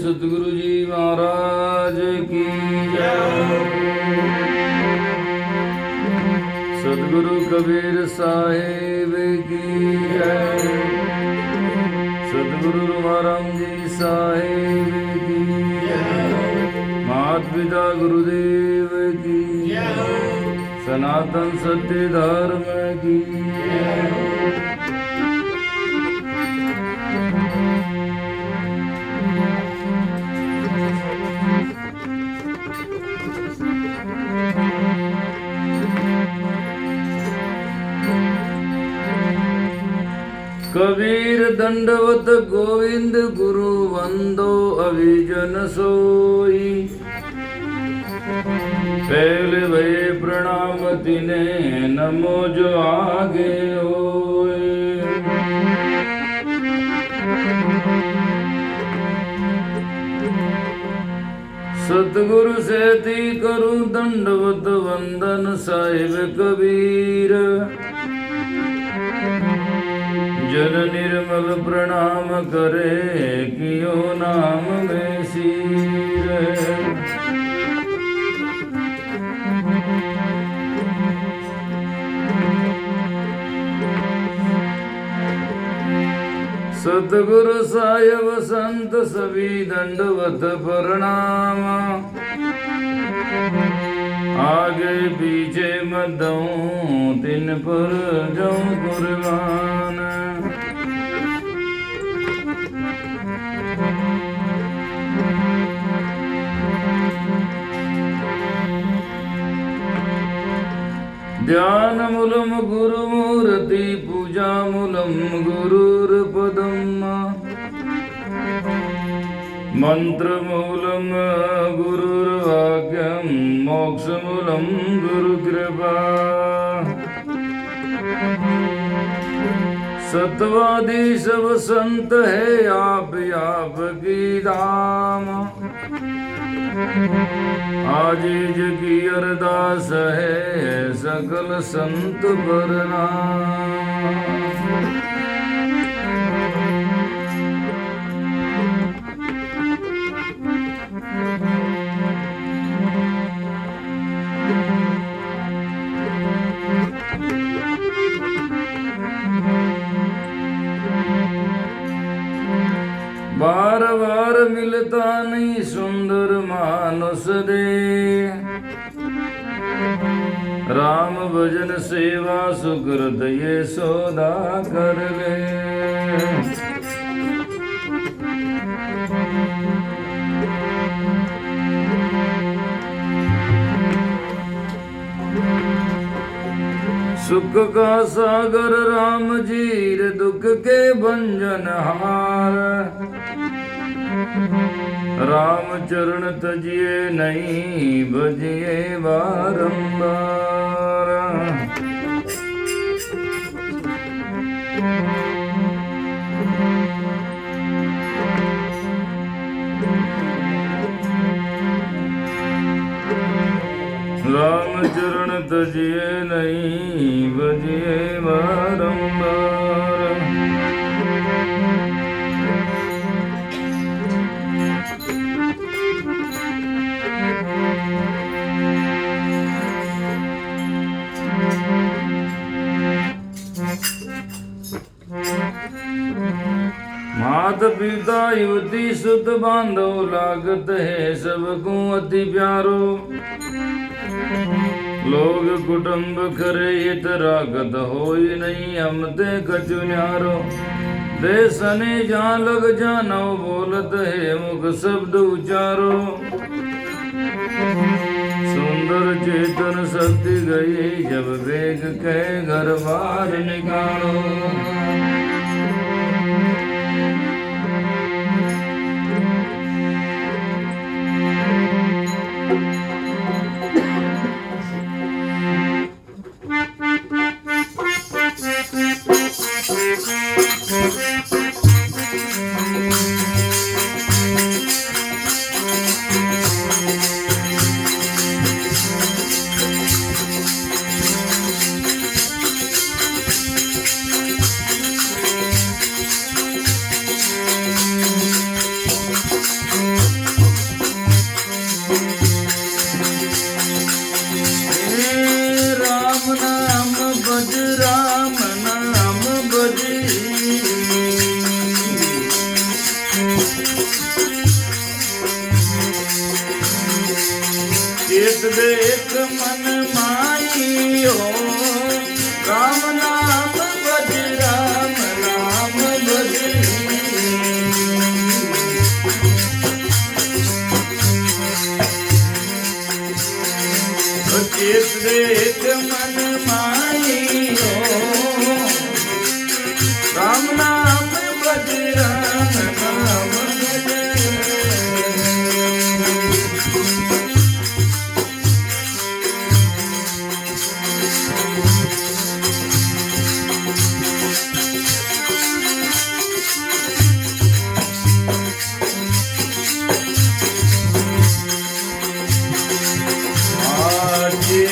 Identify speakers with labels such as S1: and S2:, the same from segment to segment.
S1: सतगुरु जी महाराज की जय। सतगुरु कबीर साहिब की जय। सतगुरु राम जी साहिब की जय। मात पिता गुरुदेव की जय। सनातन सत्य धर्म की जय। कबीर दंडवत गोविंद गुरु वंदो अभिजन सोई। पहले भये प्रणाम तिने नमो जो आगे होए। सतगुरु सेती करूं दंडवत वंदन साहिब कबीर। जन निर्मल प्रणाम करे कियो नाम में सीर। सतगुरु साहिब संत सभी दंडवत प्रणाम। आगे पीछे मदऊं तिन पर जाऊं कुर्बान। ध्यान मूलम गुरु मूर्ति पूजा मूलम गुरुर पदम। मंत्र मूलम गुरुर्वाक्यम मोक्ष मूलम गुरु कृपा। सतवादी सब संत है आप की धाम। आजीज की अरदास है सकल संत प्रणाम। बार बार मिलता नहीं सुंदर मानुष दे। राम भजन सेवा सुकृत ये सौदा कर ले। सुख का सागर राम जीर दुख के भंजन हार। राम चरण तजिए नहीं भजिए बारंबार। राम चरण तजिए नहीं भजिए बारंबार। मात पिता युवती सुत बांधव लागत है सबको अति प्यारो। लोग कुटुंब करे हित रागत होई नहीं हम ते कछु न्यारो। देसने जहाँ लग जानो बोलत है मुख शब्द उचारो। सुंदर चेतन शक्ति गई जब वेग कह घर बार निकालो। चेत देख मन माहियो राम नाम भज राम नाम भज चेत देख मन माहियो राम नाम भज राम नाम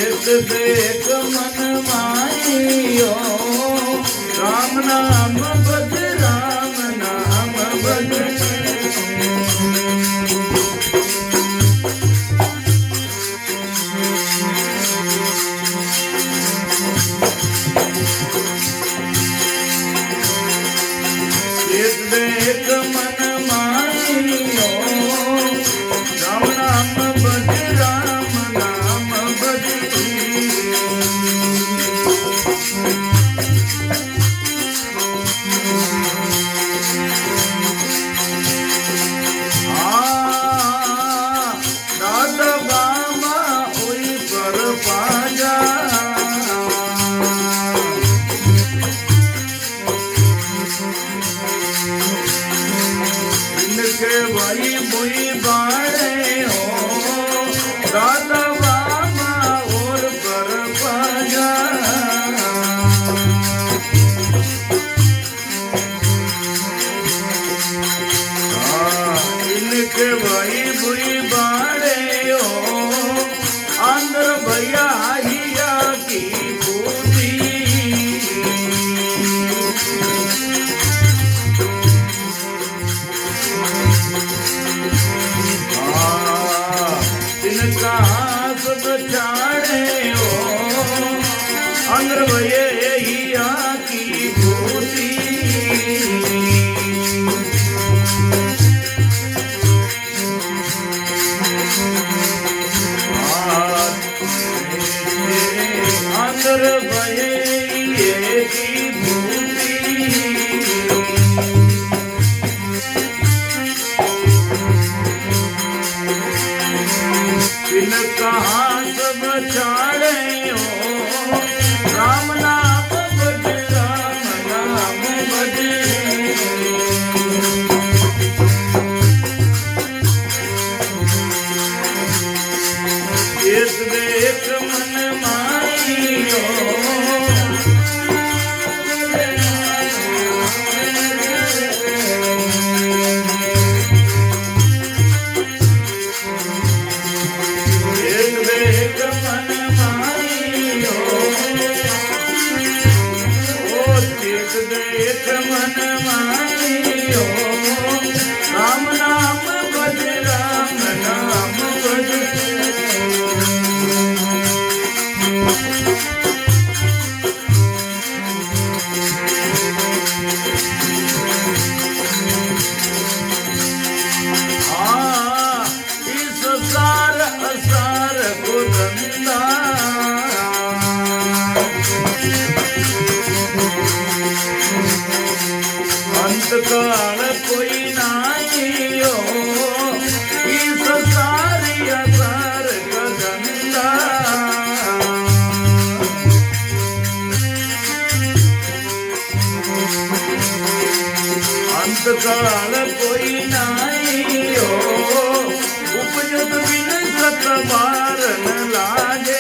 S1: भज देख मन माहियो राम नाम भज राम नाम भज देख मन माहियो राम नाम भज राम नाम भज भाई बुई बाड़े हो दादा बाबा और पर पाजा इनके भाई बुई बाड़े हो अंदर भैया हिया की बूटी इनका सब चाड़े हो अंदर भये हिया की भूति अंदर भये की भूति कहाँ सब चाड़े हो राम नाम भज राम नाम भज चेत देख मन माहियो देख मन माहियो राम नाम भज राम नाम भज इस सार असार को धंधा काल कोई नाइयो इस सारी असार का धंधा अंत काल कोई नाइयो उपजत बिन सत बार न लागे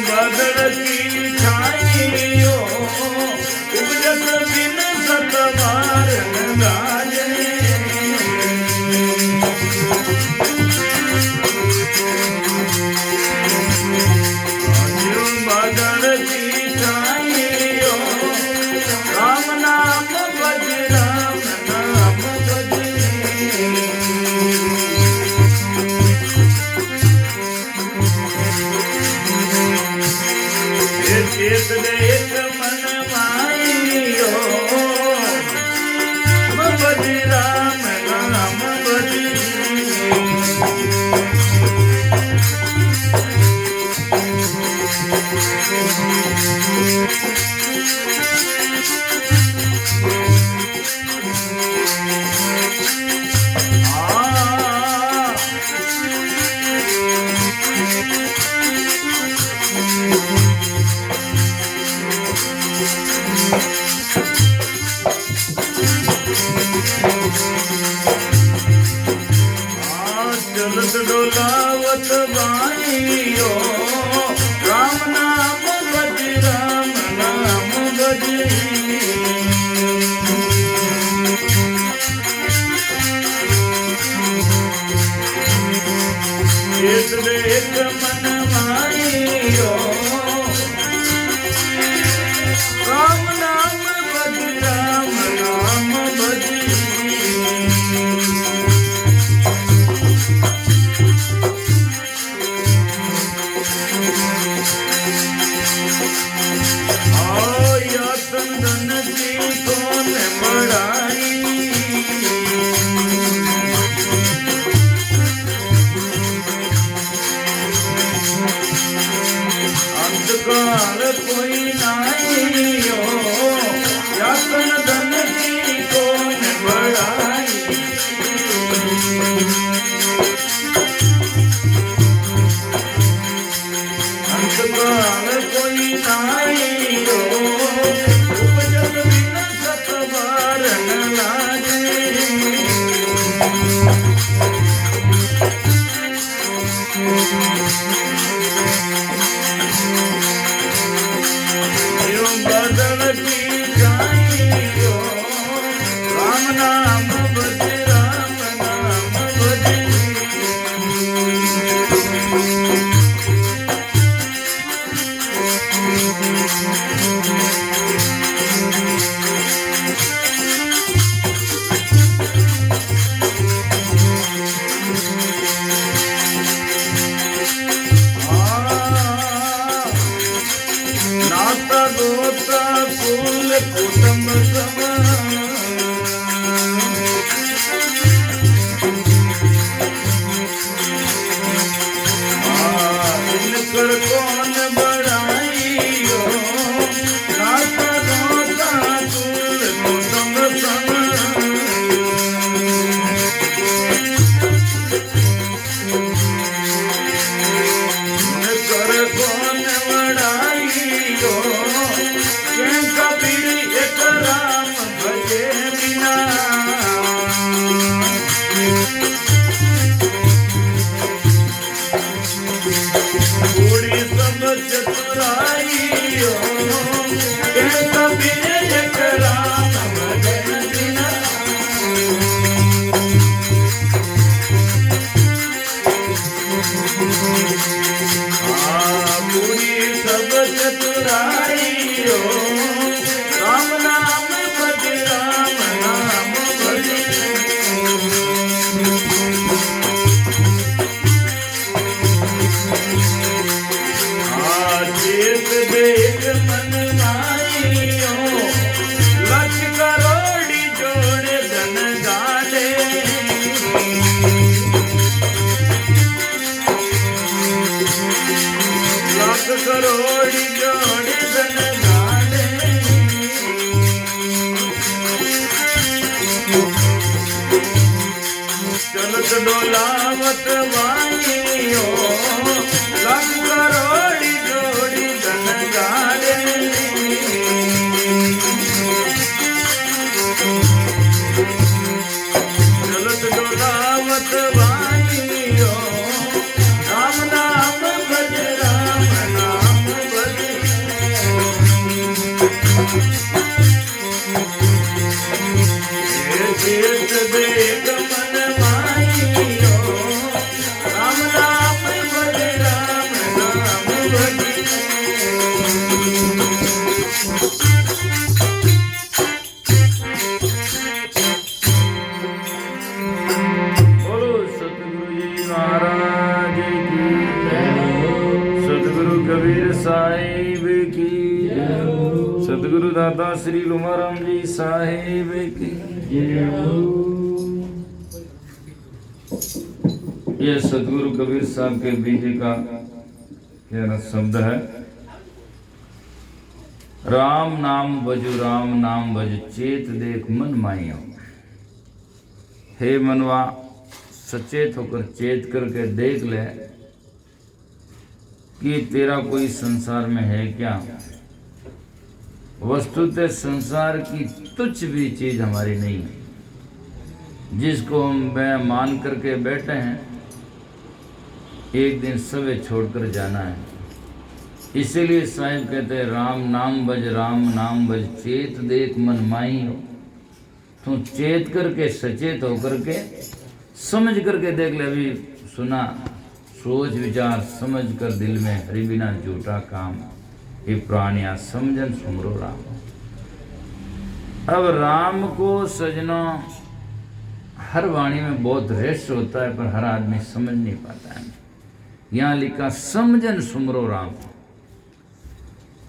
S1: बदल की छाइयो उपजत बिन सत बार न लागे बदल की छाइयो राम नाम चलत डोलावत बाइयो राम नाम भज राम नाम भज एक देख मन माइयो राम नाम भज राम नाम भज अंतकाल कोई नहीं हो यातन धन की कौन बढ़ाई अंतकाल कोई नहीं हो उपजत बिन सतबार न लागे बदल की जाइयो राम नाम भज राम नाम भज नाता गोता कुल कुटुंब इनकर कौन बढ़ाइयो नाता गोता कुल कुटुंब इनकर कौन बढ़ाइयो कबीर एक राम भजे बिना बूढ़ी सब चतुराइयो कबीर एक राम भजे बिना बूढ़ी सब चतुराइयो राम नाम भज राम नाम भज चेत देख मन माइयो लक्ष करोड़ी जोड़े धन गाले लाख करोड़ी जोड़े धन गाले चलत डोलावत वाइयो लाख करोड़ी जोड़ी धन गाले चलत डोलावत वाइयो राम नाम भज राम नाम भज चेत देख मन माइयो राम नाम भज राम नाम भज बोलो सतगुरु जी महाराज की जय सतगुरु कबीर साहिब की सतगुरु दादा श्री लुमाराम जी साहिब की ये सतगुरु कबीर साहब के बीजे का प्यारा शब्द है। राम नाम भजु राम नाम भज चेत देख मन माइयो। हे मनवा, सचेत होकर चेत करके देख ले कि तेरा कोई संसार में है क्या। वस्तुतः संसार की तुच्छ भी चीज हमारी नहीं है, जिसको हम मान करके बैठे हैं, एक दिन सबे छोड़कर जाना है। इसीलिए साहिब कहते हैं राम नाम भज चेत देख मन माही हो। तू चेत करके सचेत होकर के समझ करके देख ले। अभी सुना, सोच विचार समझ कर दिल में हरि बिना झूठा काम, ये प्राणिया समझन सुमरो राम। अब राम को सजनों हर वाणी में बहुत रहस्य होता है, पर हर आदमी समझ नहीं पाता है। यहाँ लिखा समझन सुमरो राम।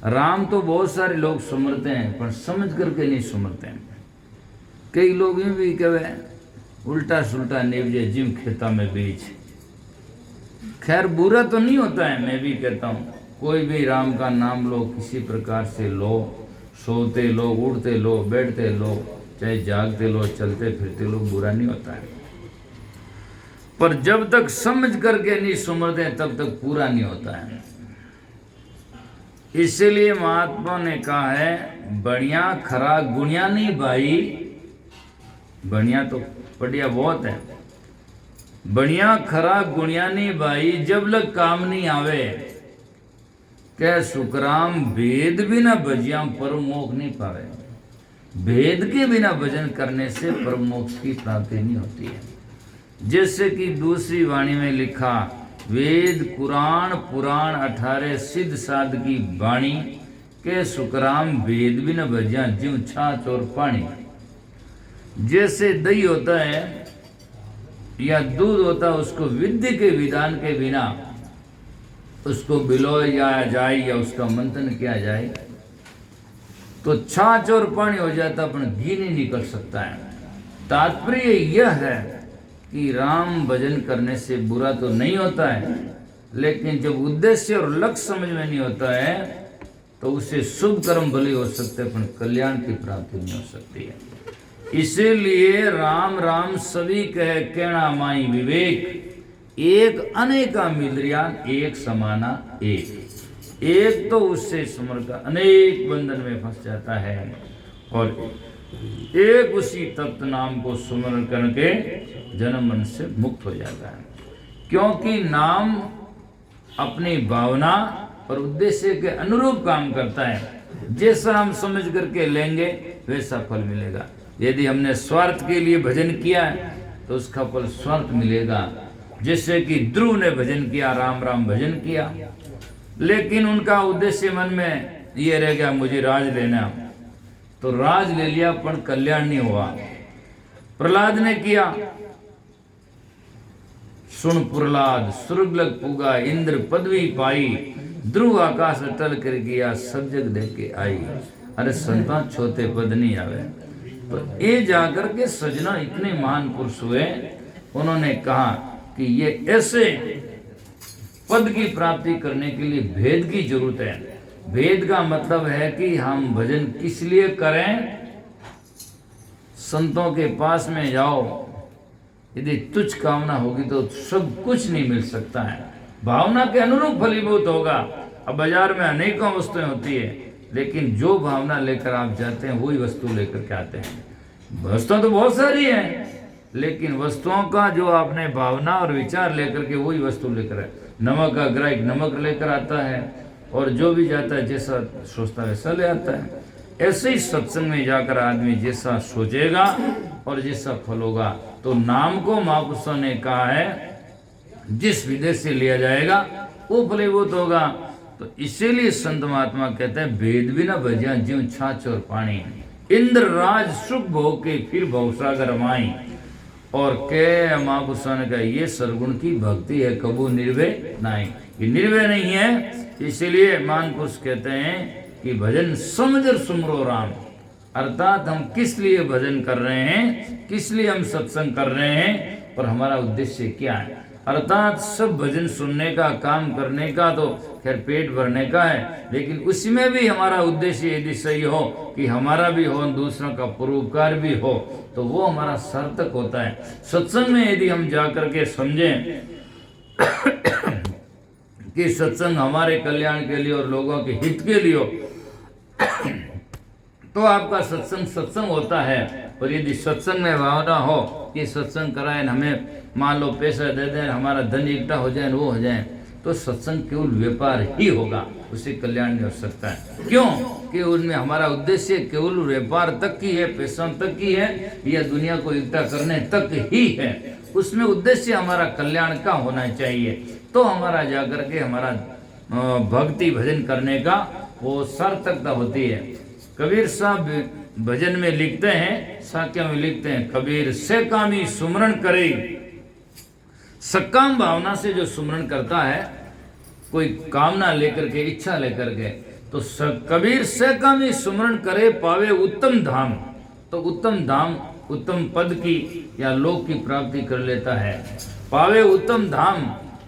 S1: राम तो बहुत सारे लोग सुमरते हैं, पर समझ करके नहीं सुमरते हैं। कई लोग यूं भी कहे उल्टा सुल्टा निवजे जिम खेता में बीज। खैर बुरा तो नहीं होता है, मैं भी कहता हूँ कोई भी राम का नाम लो, किसी प्रकार से लो, सोते लो, उड़ते लो, बैठते लो, चाहे जागते लो, चलते फिरते लो, बुरा नहीं होता है। पर जब तक समझ करके नहीं सुमरते तब तक पूरा नहीं होता है। इसलिए महात्मा ने कहा है बढ़िया खरा गुणिया नहीं भाई। बढ़िया तो बढ़िया बहुत है, बढ़िया खरा गुणिया नहीं भाई, जब लग काम नहीं आवे। कह सुखराम भेद बिना भजिया परम मोक्ष नहीं पावे। भेद के बिना भजन करने से परम मोक्ष की प्राप्ति नहीं होती है। जैसे कि दूसरी वाणी में लिखा, वेद कुरान पुराण 18 सिद्ध साध की वाणी के सुखराम वेद बिना भजिया ज्यों छाछ और पानी। जैसे दही होता है या दूध होता है, उसको विधि के विधान के बिना उसको बिलोया जाए या उसका मंथन किया जाए तो छाछ और पानी हो जाता, पर घी नहीं निकल सकता है। तात्पर्य यह है कि राम भजन करने से बुरा तो नहीं होता है, लेकिन जब उद्देश्य और लक्ष्य समझ में नहीं होता है तो उससे शुभ कर्म भले हो सकते हैं, पर कल्याण की प्राप्ति नहीं हो सकती है। इसीलिए राम राम सभी कहे कहना माई विवेक, एक अनेका मिलरियान एक समाना एक तो उससे सुमर का अनेक बंधन में फंस जाता है, और एक उसी तत्व नाम को सुमरण करके जन्म मन से मुक्त हो जाता है। क्योंकि नाम अपनी भावना और उद्देश्य के अनुरूप काम करता है। जैसा हम समझ करके लेंगे वैसा फल मिलेगा। यदि हमने स्वार्थ के लिए भजन किया है तो उसका फल स्वार्थ मिलेगा। जैसे कि ध्रुव ने भजन किया, राम राम भजन किया, लेकिन उनका उद्देश्य मन में ये रह गया मुझे राज लेना, तो राज ले लिया पर कल्याण नहीं हुआ। प्रहलाद ने किया, सुन प्रहलाद स्वर्ग लग पुगा इंद्र पदवी पाई, ध्रुव आकाश अटल कर गया सब जग देख के आई। अरे संतान छोटे पद नहीं आवे। तो ये जाकर के सजना इतने महान पुरुष हुए, उन्होंने कहा कि ये ऐसे पद की प्राप्ति करने के लिए भेद की जरूरत है। भेद का मतलब है कि हम भजन किस लिए करें। संतों के पास में जाओ, यदि तुच्छ कामना होगी तो सब कुछ नहीं मिल सकता है। भावना के अनुरूप फलीभूत होगा। अब बाजार में अनेकों वस्तुएं होती है, लेकिन जो भावना लेकर आप जाते हैं वही वस्तु लेकर के आते हैं। वस्तुएं तो बहुत सारी हैं, लेकिन वस्तुओं का जो आपने भावना और विचार लेकर के वही वस्तु लेकर है। नमक का ग्राहक नमक लेकर आता है, और जो भी जाता है जैसा सोचता है वैसा ले आता है। ऐसे ही सत्संग में जाकर आदमी जैसा सोचेगा और जैसा फल होगा। तो नाम को महापुरुषों ने कहा है जिस विदेश से लिया जाएगा वो फलीभूत होगा। तो इसीलिए संत महात्मा कहते हैं भेद बिना भजिया ज्यों छाछ और पानी, इंद्र राज सुख भोग के फिर भवसागर माई। और के महापुरुषों ने कहा ये सरगुण की भक्ति है, कबू निर्भय नहीं। ये निर्भय नहीं है। इसलिए मान पुरुष कहते हैं कि भजन समझ सुमरो राम। अर्थात हम किस लिए भजन कर रहे हैं, किस लिए हम सत्संग कर रहे हैं, और हमारा उद्देश्य क्या है। अर्थात सब भजन सुनने का, काम करने का तो खैर पेट भरने का है, लेकिन उसमें भी हमारा उद्देश्य यदि सही हो कि हमारा भी हो, दूसरों का परोपकार भी हो, तो वो हमारा सार्थक होता है। सत्संग में यदि हम जा करके समझें कि सत्संग हमारे कल्याण के लिए और लोगों के हित के लिए हो, तो आपका सत्संग सत्संग होता है। और यदि सत्संग में भावना हो कि सत्संग कराएं, हमें मान लो पैसा दे दें, हमारा धन इकट्ठा हो जाए, वो हो जाए, तो सत्संग केवल व्यापार ही होगा, उससे कल्याण नहीं हो सकता है। क्यों कि उनमें हमारा उद्देश्य केवल व्यापार तक की है, पैसा तक की है, या दुनिया को इकट्ठा करने तक ही है। उसमें उद्देश्य हमारा कल्याण का होना चाहिए, तो हमारा जाकर के हमारा भक्ति भजन करने का वो सार्थकता होती है। कबीर साहब भजन में लिखते हैं, साक्य में लिखते हैं, कबीर से कामी सुमरण करे। सकाम भावना से जो सुमरण करता है, कोई कामना लेकर के, इच्छा लेकर के, तो कबीर से कामी सुमरण करे पावे उत्तम धाम। तो उत्तम धाम, उत्तम पद की या लोक की प्राप्ति कर लेता है। पावे उत्तम धाम,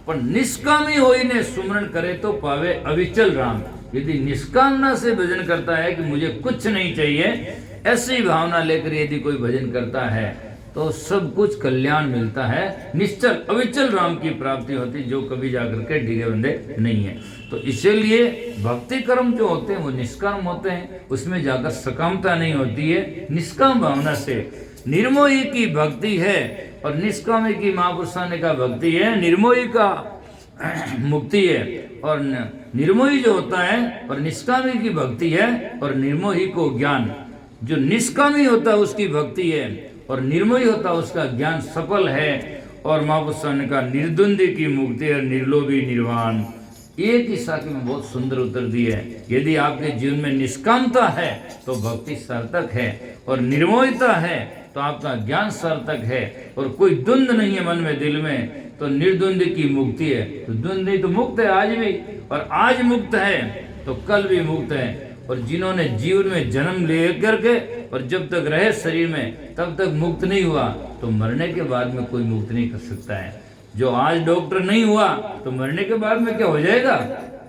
S1: पर निष्कामी होई ने सुमरण करे तो पावे अविचल राम। यदि निष्कामना से भजन करता है कि मुझे कुछ नहीं चाहिए, ऐसी भावना लेकर यदि कोई भजन करता है, तो सब कुछ कल्याण मिलता है, निश्चल अविचल राम की प्राप्ति होती, जो कभी जाकर के ढीगे बंदे नहीं है। तो इसीलिए भक्ति कर्म जो होते हैं वो निष्काम होते हैं, उसमें जाकर सकामता नहीं होती है। निष्काम भावना से निर्मोही की भक्ति है, और निष्कामी की महापुरुषाने का भक्ति है, निर्मोही का मुक्ति है। और निर्मोही जो होता है और निष्कामी की भक्ति है, और निर्मोही को ज्ञान। जो निष्कामी होता है उसकी भक्ति है, और निर्मोही होता है उसका ज्ञान सफल है। और महापुरुषाने का निर्द्वंदी की मुक्ति और निर्लोभी निर्वाण। एक ही साखी में बहुत सुंदर उत्तर दिया है। यदि आपके जीवन में निष्कामता है तो भक्ति सार्थक है, और निर्मोहिता है तो आपका ज्ञान सार्थक है, और कोई द्वंद नहीं है मन में, दिल में, तो निर्द्वंदी की मुक्ति है। तो द्वंदी तो मुक्त है आज भी, और आज मुक्त है तो कल भी मुक्त है। और जिन्होंने जीवन में जन्म ले करके और जब तक रहे शरीर में तब तक मुक्त नहीं हुआ, तो मरने के बाद में कोई मुक्त नहीं कर सकता है। जो आज डॉक्टर नहीं हुआ तो मरने के बाद में क्या हो जाएगा?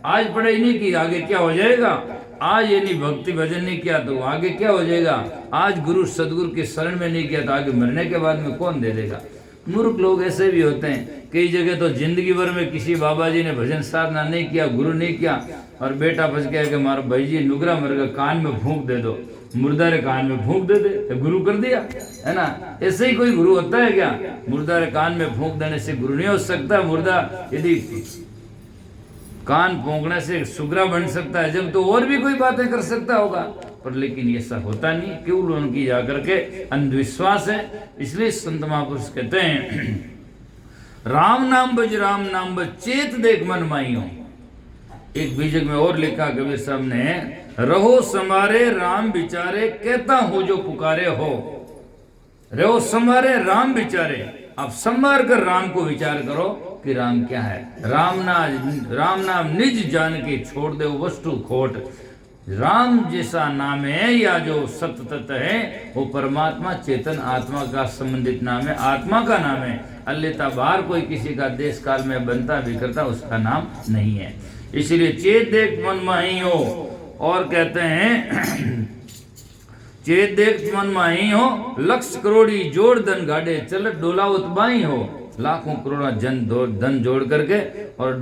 S1: आज पढ़ाई नहीं की आगे क्या हो जाएगा? आज ये नहीं भक्ति भजन नहीं किया तो आगे क्या हो जाएगा? आज गुरु सदगुरु के शरण में नहीं किया तो आगे मरने के बाद में कौन दे देगा? मूर्ख लोग ऐसे भी होते हैं। कई जगह तो जिंदगी भर में किसी बाबा जी ने भजन साधना नहीं किया, गुरु नहीं किया, और बेटा फंस गया कि हमारा भाई जी नुगरा मरगा कान में फूंक दे दो, मुर्दारे कान में फूंक दे दे, तो गुरु कर दिया, है ना? ऐसे ही कोई गुरु होता है क्या? मुर्दारे कान में फूंक देने से गुरु नहीं हो सकता। मुर्दा यदि कान फूंकने से सुगरा बन सकता है जब, तो और भी कोई बातें कर सकता होगा, पर लेकिन ऐसा होता नहीं, केवल उनकी जाकर के अंधविश्वास है। इसलिए संत महापुरुष कहते हैं राम नाम बज चेत देख मन माइयो। एक बीजक में और लिखा कबीर साहब ने, रहो समारे राम विचारे कहता हो जो पुकारे हो। रहो समारे राम विचारे, आप संभार कर राम को विचार करो कि राम क्या है। राम नाम निज जान के छोड़ दे वस्तु खोट। राम जैसा नाम है या जो सत्य तत्व है वो परमात्मा चेतन आत्मा का संबंधित नाम है, आत्मा का नाम है। अन्यथा बाहर कोई किसी का देश काल में बनता बिखरता उसका नाम नहीं है। इसलिए चेत देख मन माही हो, और कहते हैं चेत देख मन माही हो, लक्ष करोड़ी जोड़ धन गाड़े चलत डोलावत बाई हो। लाखों करोड़ा धन जोड़ करके और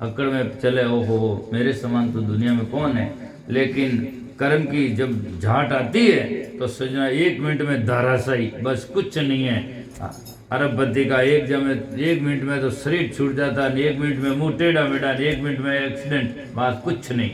S1: अकड़ में चले, हो मेरे समान तो दुनिया में कौन है। लेकिन कर्म की जब झाट आती है तो सजना 1 मिनट में धाराशायी, बस कुछ नहीं है। अरबपति का एक मिनट में तो शरीर छूट जाता है, 1 मिनट में मुंह टेढ़ा मेढ़ा, 1 मिनट में एक्सीडेंट, बात कुछ नहीं।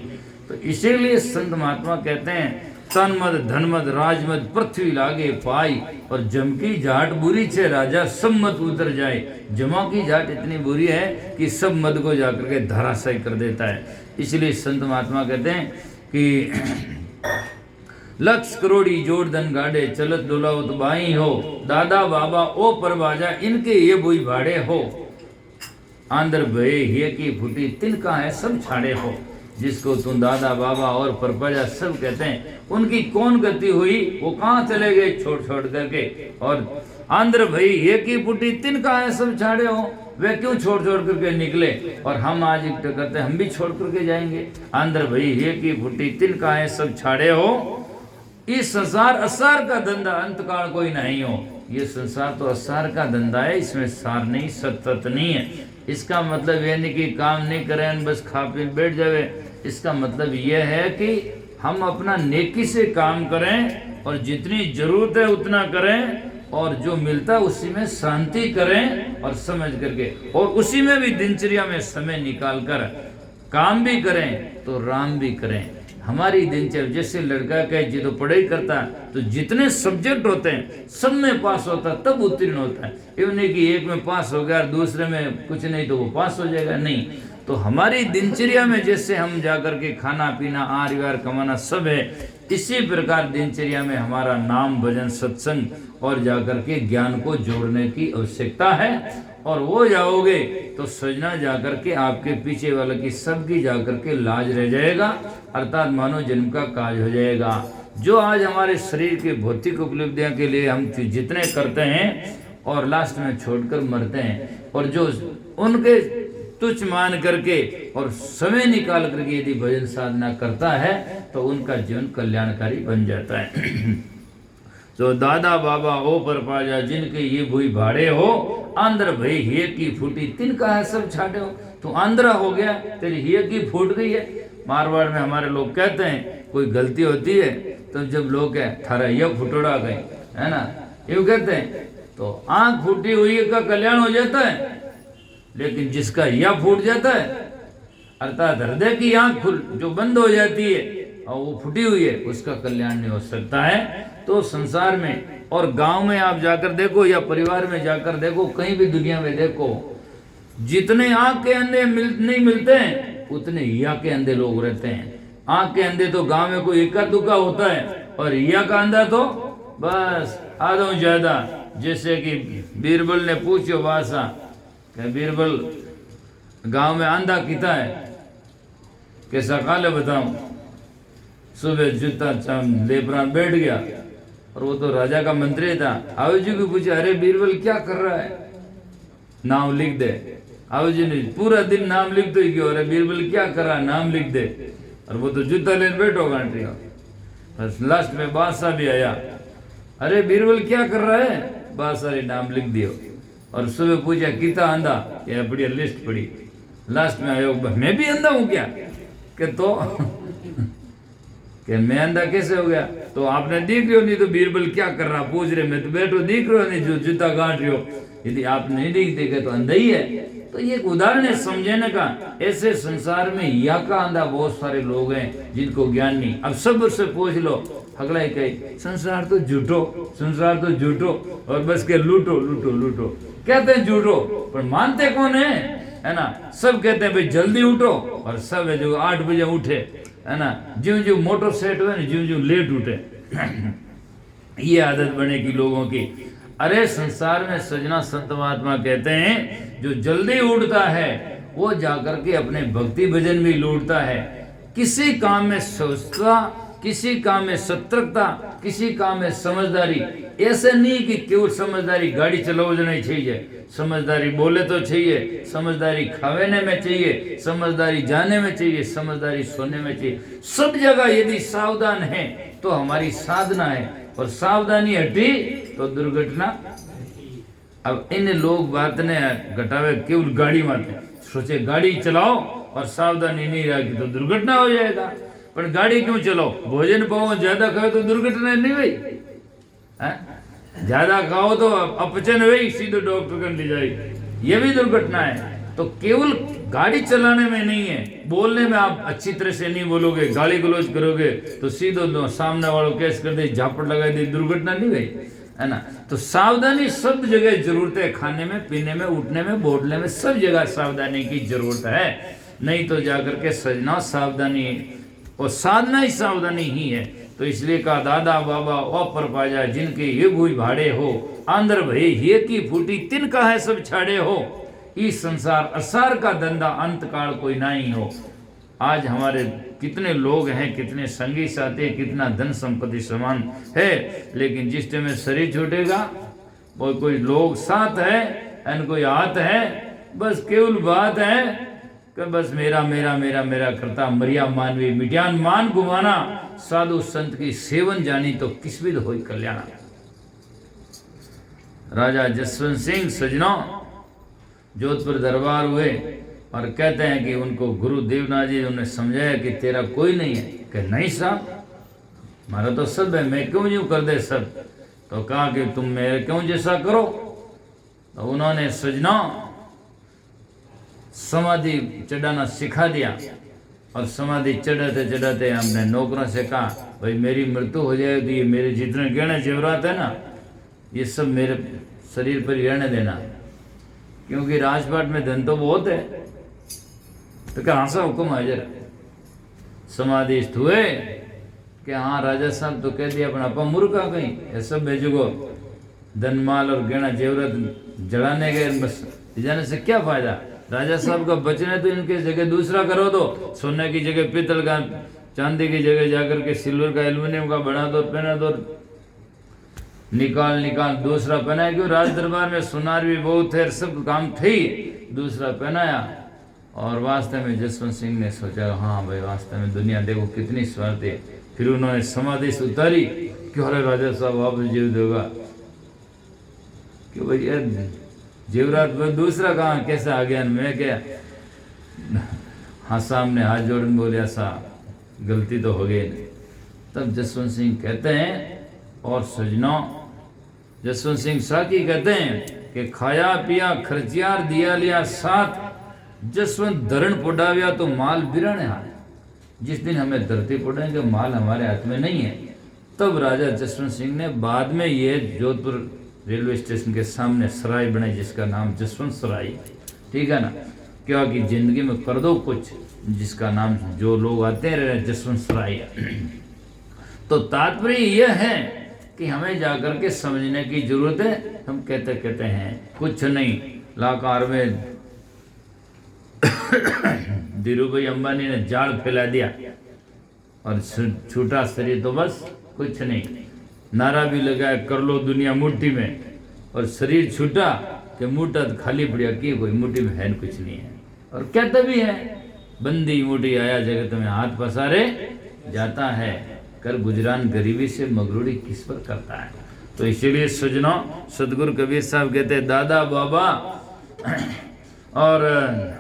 S1: तो इसीलिए संत महात्मा कहते हैं तन मद धन मद राज मद पृथ्वी लागे पाई, और जम की जाट बुरी छे राजा सब मत उतर जाए। जमा की जाट इतनी बुरी है कि सब मद को जाकर के धराशायी कर देता है। इसलिए संत महात्मा कहते हैं कि लक्ष करोड़ी जोड़ धन गाड़े चलत डोलावत बाई हो। दादा बाबा ओ परवाजा इनके ये बोई भाड़े हो। आंध्र भये ये की फूटी तिनका है सब छाड़े हो। जिसको तुम दादा बाबा और परपजा सब कहते हैं, उनकी कौन गति हुई, वो कहाँ चले गए छोड़ छोड़ करके। और आंध्र भई ये की पुटी तिनका है सब छाड़े हो। वे क्यों छोड़ छोड़ करके निकले, और हम आज कहते हम भी छोड़ करके जाएंगे। आंध्र भई हे की फूटी तिन का है सब छाड़े हो, इस संसार असार का धंधा अंतकाल कोई नहीं हो। ये संसार तो असार का धंधा है, इसमें सार नहीं सतत नहीं है। इसका मतलब यह नहीं कि काम नहीं करें बस खा पी बैठ जावे। इसका मतलब यह है कि हम अपना नेकी से काम करें और जितनी जरूरत है उतना करें, और जो मिलता है उसी में शांति करें और समझ करके, और उसी में भी दिनचर्या में समय निकाल कर काम भी करें तो राम भी करें। हमारी दिनचर्या जैसे लड़का कहे तो पढ़ाई करता है तो जितने सब्जेक्ट होते हैं सब में पास होता है तब उत्तीर्ण होता है। ये नहीं कि एक में पास हो गया और दूसरे में कुछ नहीं तो वो पास हो जाएगा, नहीं। तो हमारी दिनचर्या में जैसे हम जाकर के खाना पीना आहार विहार कमाना सब है, इसी प्रकार दिनचर्या में हमारा नाम भजन सत्संग और जाकर के ज्ञान को जोड़ने की आवश्यकता है। और वो जाओगे तो सजना जाकर के आपके पीछे वाले की सबकी जाकर के लाज रह जाएगा, अर्थात मानव जन्म का काज हो जाएगा। जो आज हमारे शरीर के भौतिक उपलब्धियों के लिए हम जितने करते हैं और लास्ट में छोड़कर मरते हैं, और जो उनके तुच्छ मान करके और समय निकाल करके यदि भजन साधना करता है तो उनका जीवन कल्याणकारी बन जाता है। जो दादा बाबा ओ पर पाजा जिनके ये भूई भाड़े हो, आंध्र भई हे की फूटी तिनका है सब छाटे हो। तो आंध्रा हो गया, तेरी हे की फूट गई है। मारवाड़ में हमारे लोग कहते हैं कोई गलती होती है तो जब लोग कहे थारा यह फुटोड़ा गई है ना, यूँ कहते हैं, तो आंख फूटी हुई का कल्याण हो जाता है, लेकिन जिसका यह फूट जाता है अर्थात हृदय की आंख जो बंद हो जाती है और वो फूटी हुई है, उसका कल्याण नहीं हो सकता है। तो संसार में और गांव में आप जाकर देखो या परिवार में जाकर देखो, कहीं भी दुनिया में देखो, जितने आंख के अंधे नहीं मिलते हैं उतने या के अंधे लोग रहते हैं। आंख के अंधे तो गांव में कोई इक्का दुक्का होता है, और या का अंधा तो बस आधा ज्यादा। जैसे कि बीरबल ने पूछो भाषा, बीरबल गांव में आंधा किता है, कैसा काले बताऊं। सुबह जूता लेपरा बैठ गया, और वो तो राजा का मंत्री था। आओ जी को पूछा, अरे बीरबल क्या कर रहा है, नाम लिख दे। आओ जी ने पूरा दिन नाम लिख दो क्यों, अरे बीरबल क्या कर रहा है नाम लिख दे। और वो तो जूता लेने बैठो घंटे। बस लास्ट में बादशाह भी आया, अरे बीरबल क्या कर रहा है, बादशाह ने नाम लिख दियो। और सुबह पूछा कितना अंधा, या बढ़िया लिस्ट पड़ी। लास्ट में आयो, मैं भी अंधा हूं क्या, कि तो कि मैं अंधा कैसे हो गया, तो आपने देख रहे हो, नहीं तो बीरबल क्या कर रहा पूछ रहे, मैं तो बैठो देख रहे हो, नहीं जो जूता गांठ रहे हो, यदि आप नहीं देखे तो अंधा ही है। तो ये एक उदाहरण है समझने का। ऐसे संसार में या का अंधा बहुत सारे लोग हैं जिनको ज्ञान नहीं। अब सब से पूछ लो, अगला ही कहे संसार तो झूठो, संसार तो झूठो, और बस के लूटो लूटो लूटो कहते हैं झूठो, पर मानते कौन है ना। सब कहते हैं भाई जल्दी उठो, और सब है जो 8 बजे उठे है ना, ज्यों ज्यों मोटर सेट हुए ना ज्यों ज्यों लेट उठे। ये आदत बनेगी लोगों की। अरे संसार में सजना संत महात्मा कहते हैं जो जल्दी उठता है वो जाकर के अपने भक्ति भजन भी लूटता है। किसी काम में सोचता, किसी काम में सतर्कता, किसी काम में समझदारी। ऐसे नहीं कि केवल समझदारी गाड़ी चलाने ही चाहिए, समझदारी बोले तो चाहिए, समझदारी खाने में चाहिए, समझदारी जाने में चाहिए, समझदारी सोने में चाहिए। सब जगह यदि सावधान है तो हमारी साधना है, और सावधानी हटी तो दुर्घटना। अब इन लोग बात ने घटावे केवल गाड़ी मारते, सोचे गाड़ी चलाओ और सावधानी नहीं रखी तो दुर्घटना हो जाएगा। पर गाड़ी क्यों चलाओ, भोजन पाओ ज्यादा खाओ तो दुर्घटना नहीं भाई, ज्यादा खाओ तो अपचन हुई सीधे डॉक्टर कर ले जाएगी, ये भी दुर्घटना है। तो केवल गाड़ी चलाने में नहीं है, बोलने में आप अच्छी तरह से नहीं बोलोगे, गाली गलौज करोगे तो सीधे सामने वालों केस कर दे, झापड़ लगा दे, दुर्घटना नहीं गई है ना। तो सावधानी सब जगह जरूरत है, खाने में पीने में उठने में बोलने में सब जगह सावधानी की जरूरत है। नहीं तो जाकर के सजना सावधानी और साधना ही सावधानी ही है। तो इसलिए कहा दादा बाबा अपर पाजा जिनके ये भूई भाड़े हो, आंध्र भई ये की फूटी तिनका है सब छाड़े हो, इस संसार असार का धंधा अंत काल कोई नहीं हो। आज हमारे कितने लोग हैं, कितने संगी साथी हैं, कितना धन संपत्ति समान है, लेकिन जिस टाइम शरीर छूटेगा वो कोई लोग साथ है एंड कोई हाथ है, बस केवल बात है कि बस मेरा मेरा मेरा मेरा करता मरिया मानवी मिट्यान मान गुमाना, साधु संत की सेवन जानी तो किस्मत होई कल्याण। राजा जसवंत सिंह सजनों जोधपुर दरबार हुए और कहते हैं कि उनको गुरु देवनाथ जी उन्हें समझाया कि तेरा कोई नहीं है। कि नहीं साहब, हमारा तो सब है, मैं क्यों यूं कर दे सब। तो कहा कि तुम मेरे क्यों जैसा करो। तो उन्होंने सजना समाधि चढ़ाना सिखा दिया और समाधि चढ़ाते चढ़ाते हमने नौकरों से कहा भाई मेरी मृत्यु हो जाए तो ये मेरे जितने गहने जेवरात है ना ये सब मेरे शरीर पर ही रहने देना, क्योंकि राजपाट में धन तो बहुत है। तो क्या हाँ सा हुक्म हाजिर। समाधिस्थ हुए कि हाँ राजा साहब तो कह दिया अपना अपा मूर्खा कहीं ये सब भेजोगो धन माल और गहना जेवरत जलाने गए, बस जाने से क्या फायदा। राजा साहब का बचन है तो इनके जगह दूसरा करो दो, सोने की जगह पीतल का, चांदी की जगह जाकर के सिल्वर का एल्युमिनियम का बना दो, पहना दो, निकाल निकाल दूसरा पहनाया। क्यों राज दरबार में सुनार भी बहुत है, सब काम थे, दूसरा पहनाया। और वास्तव में जसवंत सिंह ने सोचा हाँ भाई वास्तव में दुनिया देखो कितनी स्वार्थी है। फिर उन्होंने समाधि से उतारी कि अरे राजा साहब वापस जीव देगा, क्यों भाई जेवरात दूसरा कहाँ कैसे आ गया। मैं क्या हाँ सामने हाथ जोड़न बोले ऐसा गलती तो हो गई नहीं। तब जसवंत सिंह कहते हैं और सजनों जसवंत सिंह साकी कहते हैं कि खाया पिया खर्चियार दिया लिया साथ, जसवंत धरण पुडाविया तो माल बिराने हाथ। जिस दिन हमें धरती पड़ेंगे माल हमारे हाथ में नहीं है। तब राजा जसवंत सिंह ने बाद में ये जोधपुर रेलवे स्टेशन के सामने सराय बनाई जिसका नाम जसवंत सराय, ठीक है ना। क्या कि जिंदगी में कर दो कुछ जिसका नाम जो लोग आते रहे जसवंत सराय। तो तात्पर्य यह है कि हमें जाकर के समझने की जरूरत है। हम कहते कहते हैं कुछ नहीं, लाकार में धीरू भाई अंबानी ने जाल फैला दिया और छूटा शरीर तो बस कुछ नहीं। नारा भी लगाया कर लो दुनिया मुट्ठी में, और शरीर छूटा कि मुट्ठा खाली पड़ा कि कोई मुट्ठी में है कुछ नहीं है। और कहते भी है बंदी मुट्ठी आया जगत में हाथ पसारे जाता है, कर गुजरान गरीबी से मगरूरी किस पर करता है। तो इसीलिए सजनों सदगुरु कबीर साहब कहते दादा बाबा और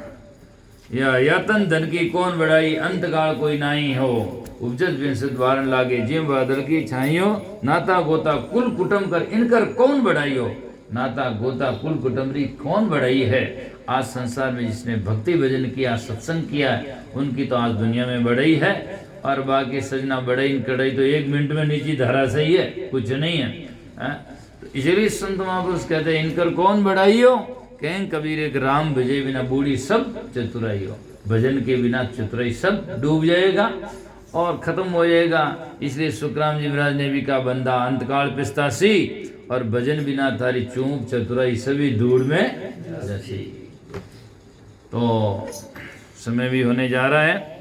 S1: या यतन धन की कौन बढ़ाई, अंत काल कोई नाई हो, उपजत विंसत वारन लागे जिम बादल की छाइयो, नाता गोता कुल कुटुम कर इनकर कौन बढ़ाई हो। नाता गोता कुल कुटुम्बरी कौन बढ़ाई है। आज संसार में जिसने भक्ति भजन किया सत्संग किया उनकी तो आज दुनिया में बढ़ई है, और बाकी सजना बढ़ई कड़ई तो 1 मिनट में नीची धारा से ही है, कुछ नहीं है। तो इसलिए संत महापुरुष कहते हैं इनकर कौन बढ़ाई हो। कहें कबीर एक राम भजे बिना बूढ़ी सब चतुराई हो। भजन के बिना चतुराई सब डूब जाएगा और खत्म हो जाएगा। इसलिए सुखराम जी महाराज ने भी कहा बंदा अंतकाल पिस्तासी, और भजन बिना थारी चूक चतुराई सभी धूड़ में जैसी। तो समय भी होने जा रहा है।